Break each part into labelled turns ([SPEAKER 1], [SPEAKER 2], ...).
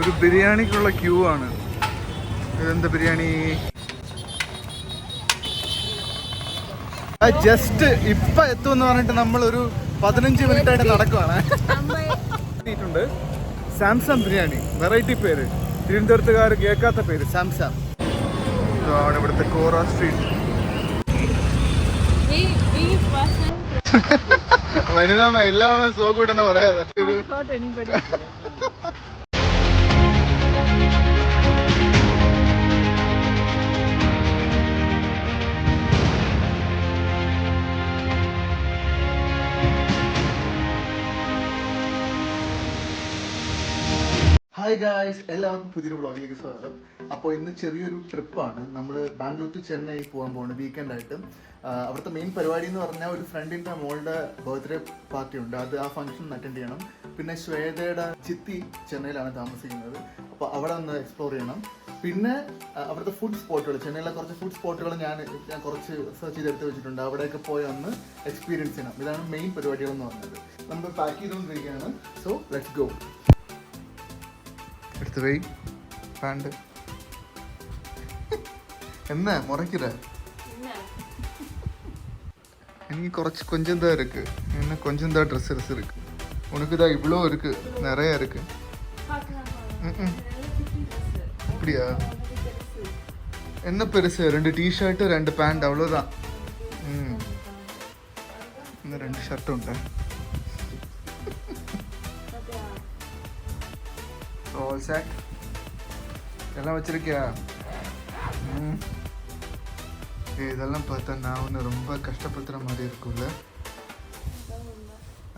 [SPEAKER 1] ഒരു ബിരിയാണിക്കുള്ള ക്യൂ ആണ്. ഇതെന്താ ബിരിയാണി? ജസ്റ്റ് ഇപ്പൊ എത്തുമെന്ന് പറഞ്ഞിട്ട് നമ്മളൊരു 15 മിനിറ്റ് ആയിട്ട് നടക്കുവാണ്. സാംസം ബിരിയാണി, വെറൈറ്റി പേര്, തിരുവനന്തപുരത്തുകാർ കേൾക്കാത്ത പേര്, സാംസം. ഇതാണ് ഇവിടുത്തെ കോറ സ്ട്രീറ്റ്. വനിതാമ എല്ലാം സോകൂട്ടെന്ന് പറയാതെ. ഹായ് ഗായ്സ്, എല്ലാവർക്കും പുതിയൊരു വ്ളോഗിലേക്ക് സ്വാഗതം. അപ്പോൾ ഇന്ന് ചെറിയൊരു ട്രിപ്പാണ്. നമ്മൾ ബാംഗ്ലൂർ ടു ചെന്നൈ പോകാൻ പോകുന്നത് വീക്കെൻഡായിട്ട്. അവിടുത്തെ മെയിൻ പരിപാടി എന്ന് പറഞ്ഞാൽ ഒരു ഫ്രണ്ടിൻ്റെ മോളുടെ ബർത്ത്ഡേ പാർട്ടി ഉണ്ട്. ആ ഫംഗ്ഷൻ അറ്റൻഡ് ചെയ്യണം. പിന്നെ ശ്വേതയുടെ ചിത്തി ചെന്നൈയിലാണ് താമസിക്കുന്നത്. അപ്പോൾ അവിടെ ഒന്ന് എക്സ്പ്ലോർ ചെയ്യണം. പിന്നെ അവിടുത്തെ ഫുഡ് സ്പോട്ടുകൾ, ചെന്നൈയിലെ കുറച്ച് ഫുഡ് സ്പോട്ടുകൾ ഞാൻ കുറച്ച് സെർച്ച് ചെയ്തെടുത്ത് വെച്ചിട്ടുണ്ട്. അവിടെയൊക്കെ പോയി ഒന്ന് എക്സ്പീരിയൻസ് ചെയ്യണം. ഇതാണ് മെയിൻ പരിപാടികളെന്ന് പറഞ്ഞത്. നമ്മൾ പാക്ക് ചെയ്തുകൊണ്ടിരിക്കുകയാണ്. So let's go. എടുത്ത് പോയി പാണ്ട് എന്നാ മുറയ്ക്കില്ല. എനിക്ക് കുറച്ച് கொஞ்சம் தான் இருக்கு, என்ன கொஞ்சம் தான் ட்ரெஸ் இருக்கு. உனக்கு தான் இவ்வளோ இருக்கு, நிறைய இருக்கு. அப்படியா? என்ன பெருசு? 2 டீ-ஷர்ட் 2 பேண்ட் அவ்வளோதான். இன்னும் 2 ஷர்ட் உண்டு. ஆல் செட் எல்லாம் வச்சிருக்கியா? இதெல்லாம் பார்த்தா நான் ஒன்று ரொம்ப கஷ்டப்படுத்துகிற மாதிரி இருக்கும்ல.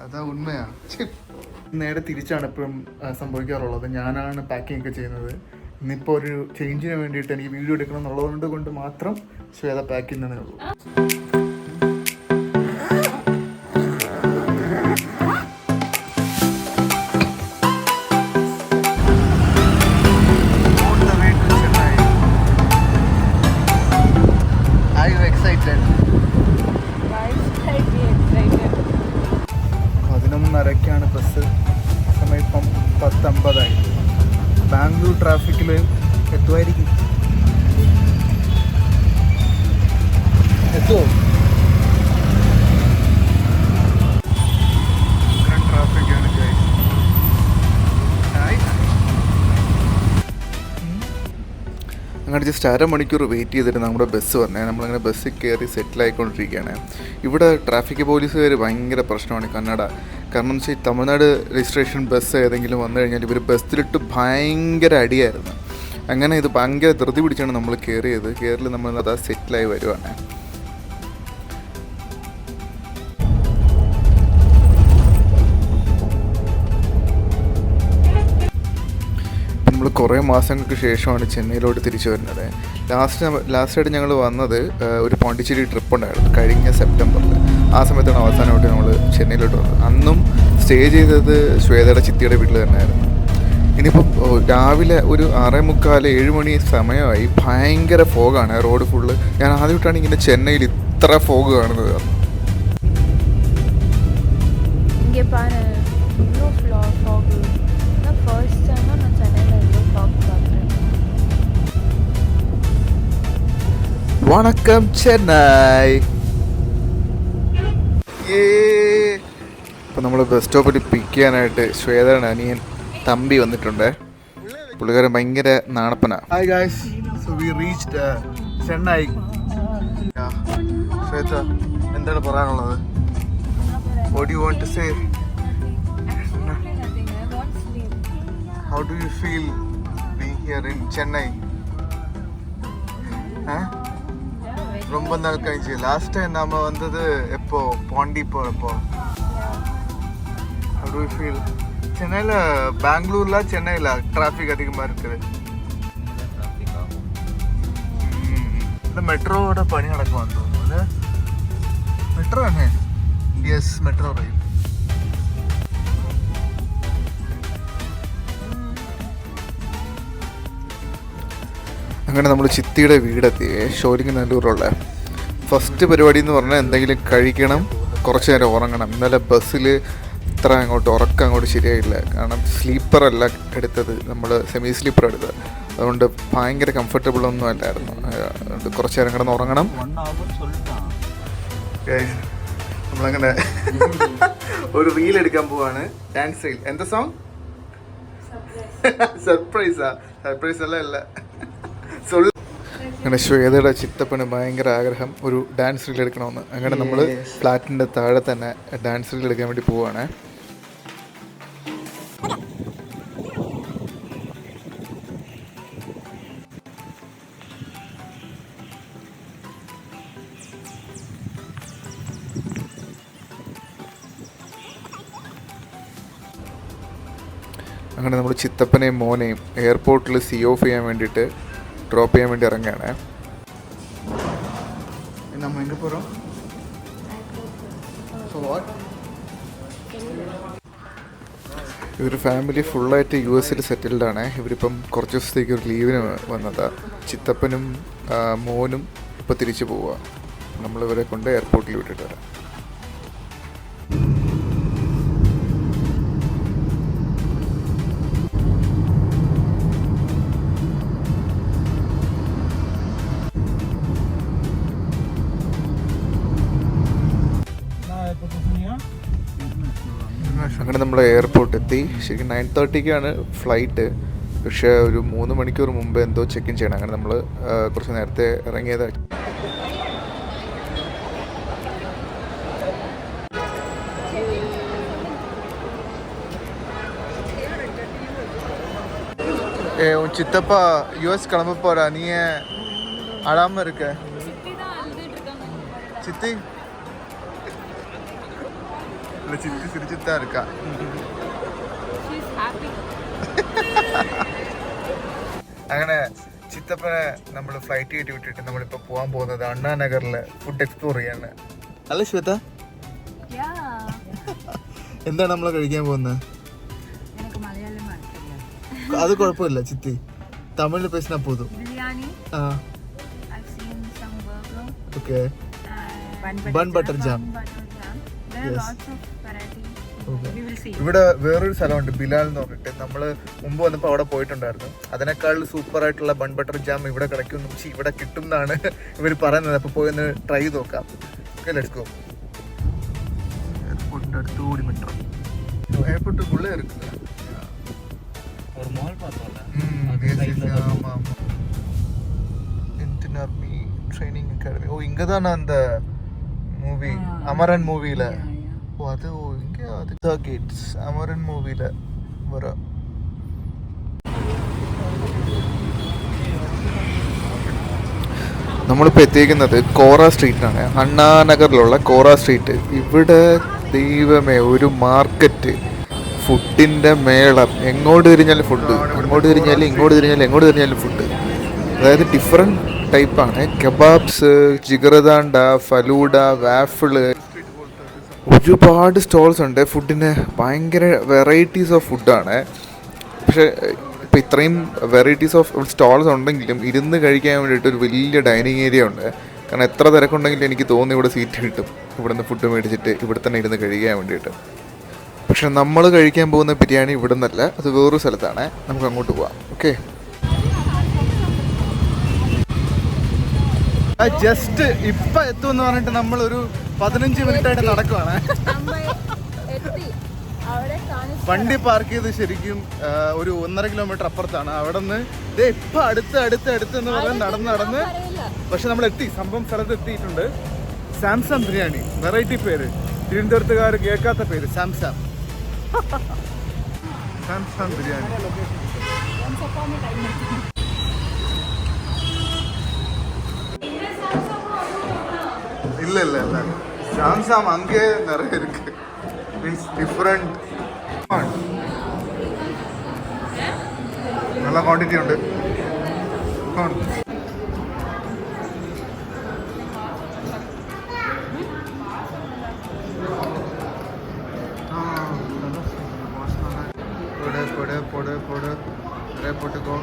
[SPEAKER 1] അതാ ഉണ്മയാ? നേരെ തിരിച്ചാണ് എപ്പോഴും സംഭവിക്കാറുള്ളത്. ഞാനാണ് പാക്കിംഗ് ഒക്കെ ചെയ്യുന്നത്. ഇന്നിപ്പോൾ ഒരു ചേഞ്ചിന് വേണ്ടിയിട്ട് എനിക്ക് വീഡിയോ എടുക്കണം എന്നുള്ളത് കൊണ്ട് മാത്രം ശ്വേത പാക്ക് ചെയ്യുന്നതേ ഉള്ളൂ. ാണ് ബസ്. സമയം ഇപ്പം 10:50. ബാംഗ്ലൂർ ട്രാഫിക്കിൽ എത്തുമായിരിക്കും. എത്തുമോ? ട്രാഫിക്കാണ്. അങ്ങനെ ജസ്റ്റ് അരമണിക്കൂർ വെയിറ്റ് ചെയ്തിട്ട് നമ്മുടെ ബസ് വന്നേ. നമ്മളങ്ങനെ ബസ്സിൽ കയറി സെറ്റിലായിക്കൊണ്ടിരിക്കുകയാണ്. ഇവിടെ ട്രാഫിക് പോലീസുകാർ ഭയങ്കര പ്രശ്നമാണ് കന്നഡ. കാരണം എന്ന് വെച്ചാൽ തമിഴ്നാട് രജിസ്ട്രേഷൻ ബസ് ഏതെങ്കിലും വന്നു കഴിഞ്ഞാൽ ഇവർ ബസ്സിലിട്ട് ഭയങ്കര അടിയായിരുന്നു. അങ്ങനെ ഇത് ഭയങ്കര ധൃതി പിടിച്ചാണ് നമ്മൾ കയറിയത്. കയറിൽ നമ്മൾ അതാ സെറ്റിലായി വരുവാണ്. നമ്മൾ കുറേ മാസങ്ങൾക്ക് ശേഷമാണ് ചെന്നൈയിലോട്ട് തിരിച്ചു വരുന്നത്. ലാസ്റ്റായിട്ട് ഞങ്ങൾ വന്നത് ഒരു പോണ്ടിച്ചേരി ട്രിപ്പ് ഉണ്ടായിരുന്നു കഴിഞ്ഞ സെപ്റ്റംബറിൽ. ആ സമയത്താണ് അവസാനമായിട്ട് നമ്മൾ ചെന്നൈയിലോട്ട് വന്നത്. അന്നും സ്റ്റേ ചെയ്തത് ശ്വേതയുടെ ചിത്തിയുടെ വീട്ടിൽ തന്നെയായിരുന്നു. ഇനിയിപ്പോൾ രാവിലെ ഒരു 6:45-7 മണി സമയമായി. ഭയങ്കര ഫോഗാണ് റോഡ് ഫുള്ള്. ഞാൻ ആദ്യമായിട്ടാണ് ഇങ്ങനെ ചെന്നൈയിൽ ഇത്ര ഫോഗ് കാണുന്നത്. വണക്കം ചെന്നൈ. ഇപ്പം നമ്മൾ ബസ് സ്റ്റോപ്പിൽ പിക്ക് ചെയ്യാനായിട്ട് ശ്വേതയുടെ അനിയൻ തമ്പി വന്നിട്ടുണ്ട്. പുള്ളിക്കാരൻ ഭയങ്കര നാണപ്പനാണ്. Hi guys, so we reached Chennai. Shweta, എന്താണ് പറയാനുള്ളത്? What do you want to say? How do you feel being here in Chennai? ரொம்ப நாள் கழிச்சு. லாஸ்ட் டைம் நாம வந்தது எப்போ? பாண்டி போறப்போ. How do you feel? சென்னையில் பெங்களூர்ல சென்னையில் டிராஃபிக் அதிகமாக இருக்குது. இந்த மெட்ரோவோட பணி நடக்குவான்னு തോന്നുന്നു. മെട്രോ ആണ്. Yes, metro rail. അങ്ങനെ നമ്മൾ ചിത്തിയുടെ വീടെത്തി. ഷോലിംഗ് നല്ലൂരുള്ള ഫസ്റ്റ് പരിപാടി എന്ന് പറഞ്ഞാൽ എന്തെങ്കിലും കഴിക്കണം, കുറച്ച് നേരം ഉറങ്ങണം. ഇന്നലെ ബസ്സിൽ
[SPEAKER 2] അത്ര അങ്ങോട്ട് ഉറക്കം അങ്ങോട്ട് ശരിയായില്ല. കാരണം സ്ലീപ്പറല്ല എടുത്തത്, നമ്മൾ സെമി സ്ലീപ്പർ എടുത്തത്. അതുകൊണ്ട് ഭയങ്കര കംഫർട്ടബിൾ ഒന്നും അല്ലായിരുന്നു. അതുകൊണ്ട് കുറച്ച് നേരം കിടന്ന് ഉറങ്ങണം. നമ്മളങ്ങനെ ഒരു റീൽ എടുക്കാൻ പോവാണ്. Dance reel. എന്താ സോങ്? സർപ്രൈസാ? സർപ്രൈസ് അല്ല. അങ്ങനെ ശ്വേതയുടെ ചിത്തപ്പന് ഭയങ്കര ആഗ്രഹം ഒരു ഡാൻസ് റീൽ എടുക്കണമെന്ന്. അങ്ങനെ നമ്മൾ ഫ്ലാറ്റിൻ്റെ താഴെ തന്നെ ഡാൻസ് റീൽ എടുക്കാൻ വേണ്ടി പോവുകയാണ്. അങ്ങനെ നമ്മൾ ചിത്തപ്പനെയും മോനെയും എയർപോർട്ടിൽ സീ ഓഫ് ചെയ്യാൻ വേണ്ടിയിട്ട് ഡ്രോപ്പ് ചെയ്യാൻ വേണ്ടി ഇറങ്ങുകയാണ്. ഇവർ ഫാമിലി ഫുള്ളായിട്ട് US സെറ്റിൽഡാണ്. ഇവരിപ്പം കുറച്ച് ദിവസത്തേക്ക് ഒരു ലീവിന് വന്നതാണ്. ചിത്തപ്പനും മോനും ഇപ്പോൾ തിരിച്ചു പോവുക. നമ്മളിവരെ കൊണ്ട് എയർപോർട്ടിൽ വിട്ടിട്ട് വരാം. അങ്ങനെ നമ്മൾ എയർപോർട്ട് എത്തി. ശരിക്കും 9:30-ക്കാണ് ഫ്ലൈറ്റ്. പക്ഷേ ഒരു 3 മണിക്കൂർ മുമ്പ് എന്തോ ചെക്ക് ഇൻ ചെയ്യണം. അങ്ങനെ നമ്മൾ കുറച്ച് നേരത്തെ ഇറങ്ങിയതാണ്. சித்தப்பா US கிளம்ப போறா, நீ அழாம இருக்க? சித்தி இல்ல, சித்தி சிரிச்சுட்டு தான் இருக்கா. അങ്ങനെ ചിത്തപ്പനെ നമ്മൾ ഫ്ലൈറ്റ് കയറ്റി വിട്ടിട്ട് നമ്മളിപ്പോൾ പോകാൻ പോകുന്നത് അണ്ണാ നഗറിൽ ഫുഡ് എക്സ്പ്ലോർ ചെയ്യാണ്. അല്ല ശ്വേത, എന്താണ് നമ്മൾ കഴിക്കാൻ പോകുന്നത്? അത് കുഴപ്പമില്ല ചിത്തി, തമിഴിൽ പേസിനാ പോതും. Okay, bun butter jam. ഇവിടെ വേറൊരു സ്ഥലമുണ്ട് ബിലാൽ എന്ന് പറഞ്ഞിട്ട്. നമ്മൾ മുമ്പ് വന്നപ്പോൾ അവിടെ പോയിട്ടുണ്ടായിരുന്നു. അതിനേക്കാൾ സൂപ്പർ ആയിട്ടുള്ള ബൺ ബട്ടർ ജാം ഇവിടെ കിടക്കും, പക്ഷേ ഇവിടെ കിട്ടും എന്നാണ് ഇവർ പറയുന്നത്. അപ്പോൾ പോയി ഒന്ന് ട്രൈ ചെയ്ത് നോക്കാം. Okay, let's go. എയർപോർട്ടിൻ്റെ അടുത്ത് കൂടി മെട്രോ. എയർപോർട്ടുക്കുள்ளே இருக்குல்ல ஒரு மால் பார்த்தோம்ல. ஆமா. Indian army training academy. ஓ, இங்க தான அந்த மூவி அமரன் மூவில. ஓ, அது இங்க அது த கேட்ஸ் அமரன் மூவில வர. നമ്മളിപ്പോൾ എത്തിയിരിക്കുന്നത് കോറ സ്ട്രീറ്റിലാണ്. അണ്ണാനഗറിലുള്ള കോറ സ്ട്രീറ്റ്. ഇവിടെ ദൈവമേ ഒരു മാർക്കറ്റ്, ഫുഡിൻ്റെ മേളം. എങ്ങോട്ട് തിരിഞ്ഞാലും ഫുഡ്, അങ്ങോട്ട് തിരിഞ്ഞാലും ഇങ്ങോട്ട് തിരിഞ്ഞാലും എങ്ങോട്ട് തിരിഞ്ഞാലും ഫുഡ്. അതായത് ഡിഫറെൻറ്റ് ടൈപ്പാണ്. കബാബ്സ്, ജിഗർദാണ്ട, ഫലൂഡ, വാഫിള്, ഒരുപാട് സ്റ്റോൾസ് ഉണ്ട്. ഫുഡിന് ഭയങ്കര വെറൈറ്റീസ് ഓഫ് ഫുഡാണ്. പക്ഷേ ഇപ്പോൾ ഇത്രയും വെറൈറ്റീസ് ഓഫ് സ്റ്റോൾസ് ഉണ്ടെങ്കിലും ഇരുന്ന് കഴിക്കാൻ വേണ്ടിയിട്ട് ഒരു വലിയ ഡൈനിങ് ഏരിയ ഉണ്ട്. കാരണം എത്ര തിരക്കുണ്ടെങ്കിലും എനിക്ക് തോന്നുന്നു ഇവിടെ സീറ്റ് കിട്ടും ഇവിടെ നിന്ന് ഫുഡ് മേടിച്ചിട്ട് ഇവിടെ തന്നെ ഇരുന്ന് കഴിക്കാൻ വേണ്ടിയിട്ട്. പക്ഷെ നമ്മൾ കഴിക്കാൻ പോകുന്ന ബിരിയാണി ഇവിടെ നിന്നല്ല, അത് വേറൊരു സ്ഥലത്താണ്. നമുക്ക് അങ്ങോട്ട് പോവാം. ഓക്കെ, ജസ്റ്റ് ഇപ്പം എത്തുമെന്ന് പറഞ്ഞിട്ട് നമ്മളൊരു 15 മിനിറ്റായിട്ട് നടക്കുവാണ്. വണ്ടി പാർക്ക് ചെയ്ത് ശരിക്കും ഒരു 1.5 കിലോമീറ്റർ അപ്പുറത്താണ്. അവിടെ നിന്ന് ഇതേ ഇപ്പം അടുത്ത് എന്ന് പറഞ്ഞാൽ നടന്ന് പക്ഷെ നമ്മൾ എത്തി, സംഭവം സ്ഥലത്ത് എത്തിയിട്ടുണ്ട്. സാംസം ബിരിയാണി, വെറൈറ്റി പേര്, തിരുവനന്തപുരത്തുകാർ കേൾക്കാത്ത പേര്, സാംസം ബിരിയാണി. இல்ல சாம்சாம் அங்கே நிறைய இருக்கு. மீன்ஸ் டிஃப்ரெண்ட், நல்ல குவான்டிட்டி ഉണ്ട്. போடு நிறைய போட்டுக்கோ.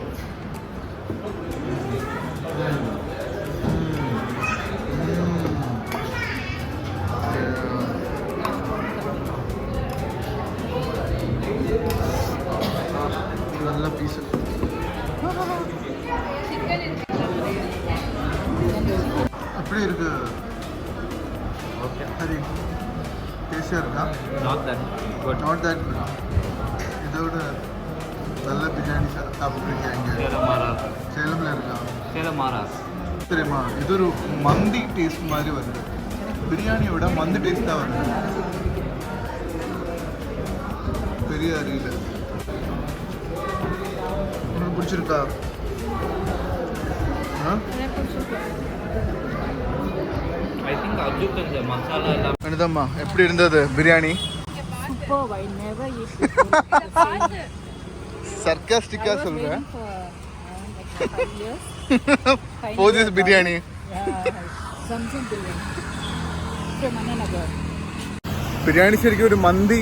[SPEAKER 1] எப்படி இருக்கு ஹரி டேஸ்டியாக இருக்கா?
[SPEAKER 3] Not that good.
[SPEAKER 1] Not that good. இதோட நல்ல பிரியாணி சாப்பிட்றீங்க இங்கே சேலமில் இருக்கா? தெரியுமா, இது ஒரு மந்தி டேஸ்ட் மாதிரி வருது. பிரியாணியோட மந்தி டேஸ்ட் தான் வருது. பெரிய அறியல. உங்களுக்கு பிடிச்சிருக்கா?
[SPEAKER 3] I think Arjun and the masala lam.
[SPEAKER 1] அனிதம்மா எப்படி இருந்தது biryani?
[SPEAKER 4] Superb. I never eat before.
[SPEAKER 1] சர்க்காஸ்டிக்கா சொல்றேன்.
[SPEAKER 4] Like 5 years.
[SPEAKER 1] For this biryani.
[SPEAKER 4] Zamzam biryani. From Annanagar.
[SPEAKER 1] Biryani ശരിക്കും ഒരു മന്തി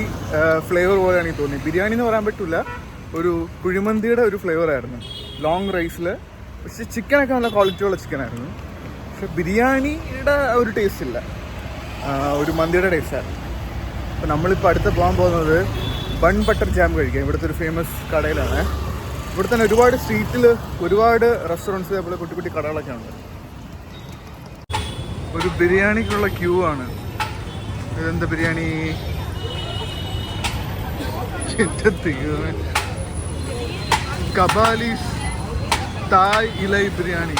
[SPEAKER 1] ഫ്ലേവർ പോലെയാണ് എനിക്ക് തോന്നി. ബിരിയാണി എന്ന് പറയാൻ പറ്റില്ല, ഒരു കുഴിമന്തിയുടെ ഒരു ഫ്ലേവർ ആയിരുന്നു. ലോങ് റൈസിൽ, പക്ഷെ ചിക്കനൊക്കെ നല്ല ക്വാളിറ്റിയുള്ള ചിക്കനായിരുന്നു. പക്ഷെ ബിരിയാണിയുടെ ഒരു ടേസ്റ്റ് ഇല്ല, ഒരു മന്തിയുടെ ടേസ്റ്റാണ്. അപ്പോൾ നമ്മളിപ്പോൾ അടുത്ത് പോകാൻ പോകുന്നത് ബൺ ബട്ടർ ജാം കഴിക്കാം. ഇവിടുത്തെ ഒരു ഫേമസ് കടയിലാണ്. ഇവിടെ തന്നെ ഒരുപാട് സ്ട്രീറ്റിൽ ഒരുപാട് റെസ്റ്റോറൻറ്റ്സ് അതേപോലെ കുട്ടി കുട്ടി കടകളൊക്കെ ഉണ്ട്. ഒരു ബിരിയാണിക്കുള്ള ക്യൂ ആണ്. ഇതെന്താ ബിരിയാണി? കബാലീസ് തായ് ഇലൈ ബിരിയാണി.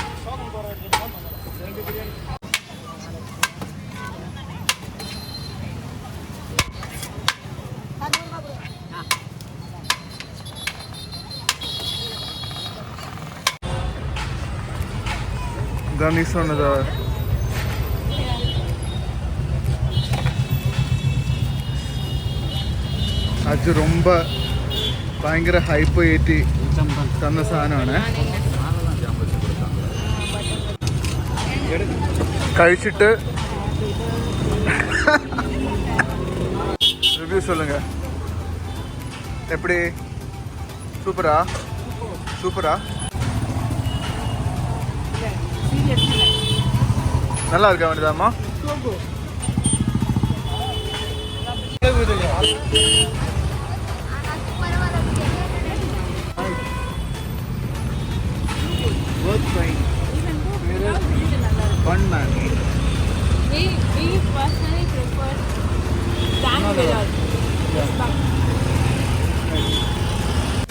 [SPEAKER 1] ഇതാണ് ഈ சொன்னதா? അത് ரொம்ப ഭയങ്കര ഹൈപ്പ് കയറ്റി തന്ന സാധനമാണ്. കഴിച്ചിട്ട് റിവ്യൂ சொல்லுங்க. எப்படி? சூப்பரா? சூப்பரா? நல்லா இருக்கா வேண்டியதாம்மா?
[SPEAKER 4] We personally prefer Tang Bilal.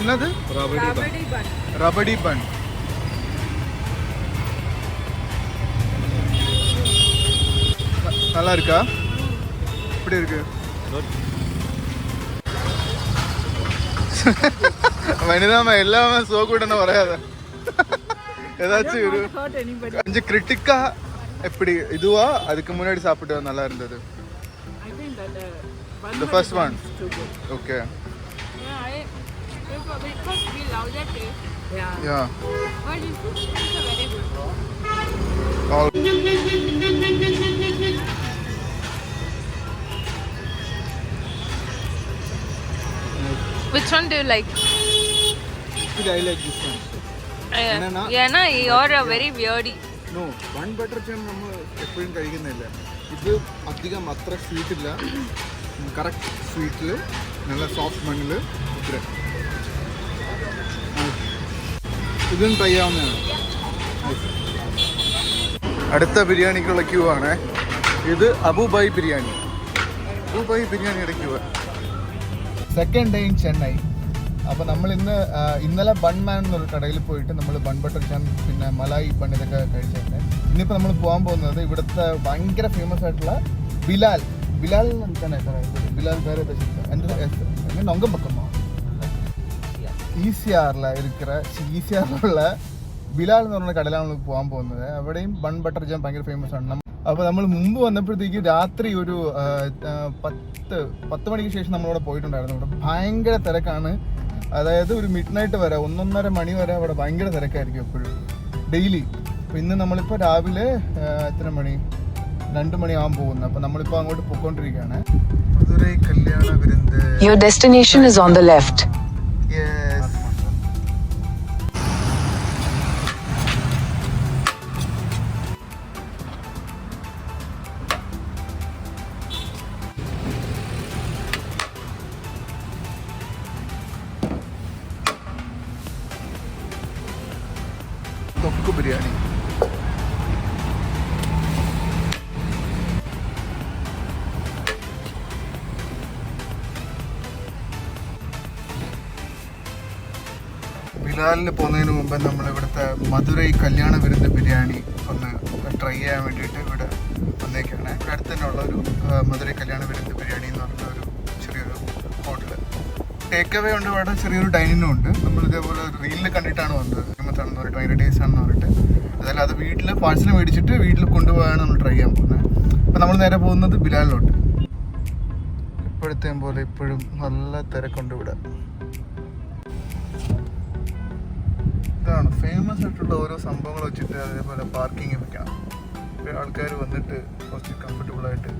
[SPEAKER 1] என்னது?
[SPEAKER 4] Rabadi bun.
[SPEAKER 1] ரபடி பன். நல்லா இருக்கா? எப்படி இருக்கு? വനിതാമ എല്ലാമേ സോ കൂടെന്ന് പറയാതെ ஏதாச்சும் ஒரு
[SPEAKER 4] Hurt anybody.
[SPEAKER 1] கொஞ்சம் கிரிட்டிக்கா எப்படி இதுவா அதுக்கு முன்னாடி சாப்பிட்டு நல்லா இருந்தது?
[SPEAKER 4] I think that bun
[SPEAKER 1] The
[SPEAKER 4] butter
[SPEAKER 1] first
[SPEAKER 4] jam
[SPEAKER 1] one.
[SPEAKER 4] is too good.
[SPEAKER 1] Okay.
[SPEAKER 4] Yeah, because we love that taste. Yeah.
[SPEAKER 1] Yeah
[SPEAKER 4] But it's a very good.
[SPEAKER 1] All
[SPEAKER 5] Which one do you like?
[SPEAKER 1] I like this one. Enna?
[SPEAKER 5] Yeah, you're a very weirdy.
[SPEAKER 1] No bun butter jam നമ്മൾ എപ്പോഴും കഴിക്കുന്നില്ല. ഇത് അധികം അത്ര sweet ഇല്ല, correct സ്വീറ്റിൽ നല്ല soft മണ്ണിൽ ഇത്ര ഇതും ട്രൈ ആവുന്നതാണ്. അടുത്ത ബിരിയാണിക്കുള്ള ക്യൂ ആണ്. ഇത് അബുബായ് ബിരിയാണി. അബുബായ് ബിരിയാണിയുടെ queue. Second day in Chennai. അപ്പോൾ നമ്മൾ ഇന്നലെ ബൺമാൻ എന്നൊരു കടയിൽ പോയിട്ട് നമ്മൾ ബൺ ബട്ടർ ജാം പിന്നെ മലായി ബൺ ഇതൊക്കെ കഴിച്ചിട്ടുണ്ട്. ഇന്നിപ്പോൾ നമ്മൾ പോകാൻ പോകുന്നത് ഇവിടുത്തെ ഭയങ്കര ഫേമസ് ആയിട്ടുള്ള ബിലാൽ തന്നെ ബിലാൽ വേറെ എന്താ നൊങ്കം പക്കമോ ഈസിയാറിലുള്ള ബിലാൽ എന്ന് പറഞ്ഞ കടയിലാണ് നമ്മൾ പോകാൻ പോകുന്നത്. അവിടെയും ബൺ ബട്ടർ ജാം ഭയങ്കര ഫേമസ് ആണ്. അപ്പോൾ നമ്മൾ മുമ്പ് വന്നപ്പോഴത്തേക്ക് രാത്രി ഒരു 10 മണിക്ക് ശേഷം നമ്മളിവിടെ പോയിട്ടുണ്ടായിരുന്നു. ഇവിടെ ഭയങ്കര തിരക്കാണ്. അതായത് ഒരു മിഡ് നൈറ്റ് വരെ 1:30 മണി വരെ അവിടെ ഭയങ്കര തിരക്കായിരിക്കും എപ്പോഴും ഡെയിലി. അപ്പോൾ ഇന്ന് നമ്മളിപ്പോൾ രാവിലെ എത്ര മണി 2 മണിയാവാൻ പോകുന്നത്. അപ്പോൾ നമ്മളിപ്പോൾ അങ്ങോട്ട് പോയിക്കൊണ്ടിരിക്കുകയാണ്. മധുരൈ കല്യാണ വിരുന്ന്.
[SPEAKER 6] Your destination is on the left.
[SPEAKER 1] Yes. തൊക്ക് biryani. ബിലാലിന് പോകുന്നതിന് മുമ്പ് നമ്മൾ ഇവിടുത്തെ മധുരൈ കല്യാണ വിരുന്ന് ബിരിയാണി ഒന്ന് ട്രൈ ചെയ്യാൻ വേണ്ടിയിട്ട് ഇവിടെ വന്നേക്കാണ്. ഇവിടെ അടുത്ത് തന്നെ ഉള്ള ഒരു മധുരൈ കല്യാണ വിരുന്ന് ബിരിയാണി എന്ന് പറഞ്ഞ ഒരു ചെറിയൊരു ഹോട്ടൽ. ടേക്ക് അവേ ഉണ്ട്, ഇവിടെ ചെറിയൊരു ഡൈനിങ്ങും ഉണ്ട്. നമ്മൾ ഇതേപോലെ റീലിൽ കണ്ടിട്ടാണ് വന്നത്. ഫേമസാണെന്ന് പറഞ്ഞിട്ട് ഭയങ്കര ടേസ്റ്റ് ആണെന്ന് പറഞ്ഞിട്ട്. അതല്ല, അത് വീട്ടിൽ പാഴ്സൽ മേടിച്ചിട്ട് വീട്ടിൽ കൊണ്ടുപോകാനാണ് നമ്മൾ ട്രൈ ചെയ്യാൻ പോകുന്നത്. അപ്പോൾ നമ്മൾ നേരെ പോകുന്നത് ബിലാലിലോട്ട്. ഇപ്പോഴത്തെയും പോലെ ഇപ്പോഴും നല്ല തിരക്കുണ്ട് ഇവിടെ. ഇതാണ് ഫേമസ് ആയിട്ടുള്ള ഓരോ സംഭവങ്ങൾ വെച്ചിട്ട് അതേപോലെ പാർക്കിംഗ് വെക്കണം. ഇപ്പോൾ ആൾക്കാർ വന്നിട്ട് കുറച്ച് കംഫർട്ടബിളായിട്ട്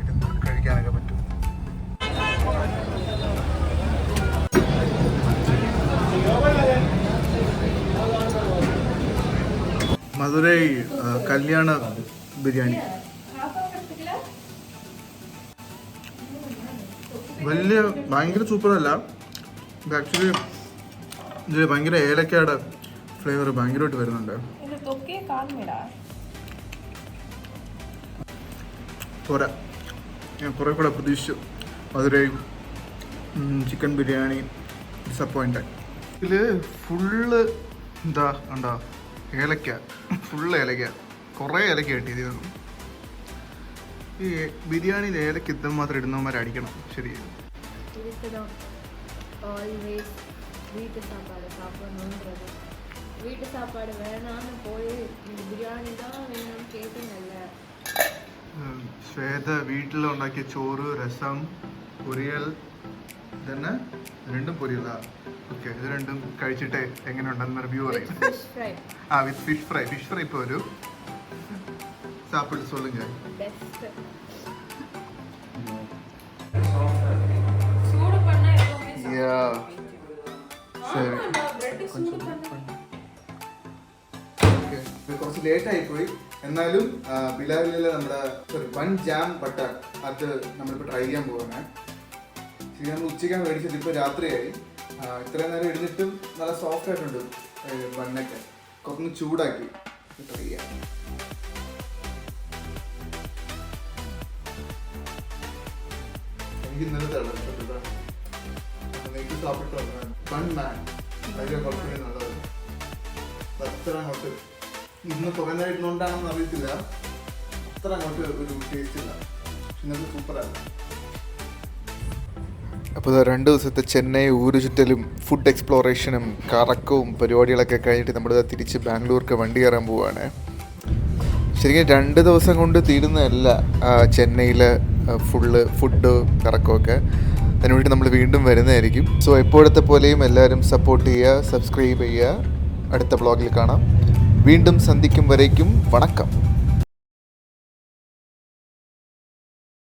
[SPEAKER 1] ഇരുന്ന് കഴിക്കാനൊക്കെ പറ്റും. മധുരൈ കല്യാണ ബിരിയാണി വലിയ ഭയങ്കര സൂപ്പറല്ല. ഇത് ആക്ച്വലി ഇതിൽ ഭയങ്കര ഏലക്കയുടെ ഫ്ലേവർ ഭയങ്കരമായിട്ട് വരുന്നുണ്ട്. പോരാ, ഞാൻ കുറേ കൂടെ പ്രതീക്ഷിച്ചു. Madurai chicken biryani disappointed. ഇതിൽ ഫുള്ള് എന്താ ഉണ്ടോ ഏലക്ക, ഫുള്ള് ഏലക്ക, കുറേ ഏലക്ക കിട്ടിയത്. ഈ ബിരിയാണിയിൽ ഏലക്ക ഇത്തം മാത്രം ഇടുന്നവന്മാർ അടിക്കണം. ശരി,
[SPEAKER 4] வீட்டு சாப்பாடு சாப்பிடணுன்றது. வீட்டு சாப்பாடு வேணான்னு போய் பிரியாணி தான் வேணும்னு கேட்டீங்கல்ல.
[SPEAKER 1] ശ്വേത വീട്ടിലുണ്ടാക്കിയ ചോറ്, രസം, പൊരിയൽ, ഇതന്നെ രണ്ടും പൊരിയലാ. ഓക്കെ, ഇത് രണ്ടും കഴിച്ചിട്ട് എങ്ങനെയുണ്ടെന്ന് റിവ്യൂ പറയും. വിത്ത് ഫിഷ് ഫ്രൈ. ഫിഷ് ഫ്രൈ ഇപ്പോൾ ഒരു സാപ്പിട്ട് சொல்லுங்க. കുറച്ച് ലേറ്റ് ആയിപ്പോയി. എന്നാലും ബിലാലിലെ നമ്മുടെ വൺ ജാം ബട്ടർ അത് നമ്മളിപ്പോൾ ട്രൈ ചെയ്യാൻ പോവാണ്. ശരി, നമ്മൾ ഉച്ചയ്ക്കാണ് മേടിച്ചത്, ഇപ്പോൾ രാത്രിയായി. ഇത്രയും നേരം ഇരുന്നിട്ടും നല്ല സോഫ്റ്റ് ആയിട്ടുണ്ട് ബണ്ണൊക്കെ. കുറച്ചൊന്ന് ചൂടാക്കി ട്രൈ ചെയ്യാം. എനിക്ക് ഇന്നലെ തിളച്ചിട്ടുണ്ട്. എനിക്ക് സാപ്പിട്ട് ബൺ മാൻ ഭയങ്കര കുറച്ചുകൂടി നല്ലത്. അത്ര അങ്ങോട്ട് ഇന്ന് കുറേ നേരം ഇരുന്നുകൊണ്ടാണെന്ന് അറിയത്തില്ല, അത്ര അങ്ങോട്ട് ഒരു ടേസ്റ്റ് ഇല്ല. ഇന്നത്തെ സൂപ്പറാണ്.
[SPEAKER 2] അപ്പോൾ 2 ദിവസത്തെ ചെന്നൈ ഊരുചുറ്റലും ഫുഡ് എക്സ്പ്ലോറേഷനും കറക്കവും പരിപാടികളൊക്കെ കഴിഞ്ഞിട്ട് നമ്മൾ തിരിച്ച് ബാംഗ്ലൂർക്ക് വണ്ടി കയറാൻ പോവുകയാണ്. ശരിക്കും 2 ദിവസം കൊണ്ട് തീരുന്നതല്ല ചെന്നൈയിലെ ഫുള്ള് ഫുഡ് കറക്കമൊക്കെ. അതിനുവേണ്ടി നമ്മൾ വീണ്ടും വരുന്നതായിരിക്കും. സോ എപ്പോഴത്തെ പോലെയും എല്ലാവരും സപ്പോർട്ട് ചെയ്യുക, സബ്സ്ക്രൈബ് ചെയ്യുക. അടുത്ത വ്ളോഗിൽ കാണാം. വീണ്ടും സന്ധിക്കും വരേക്കും വണക്കം.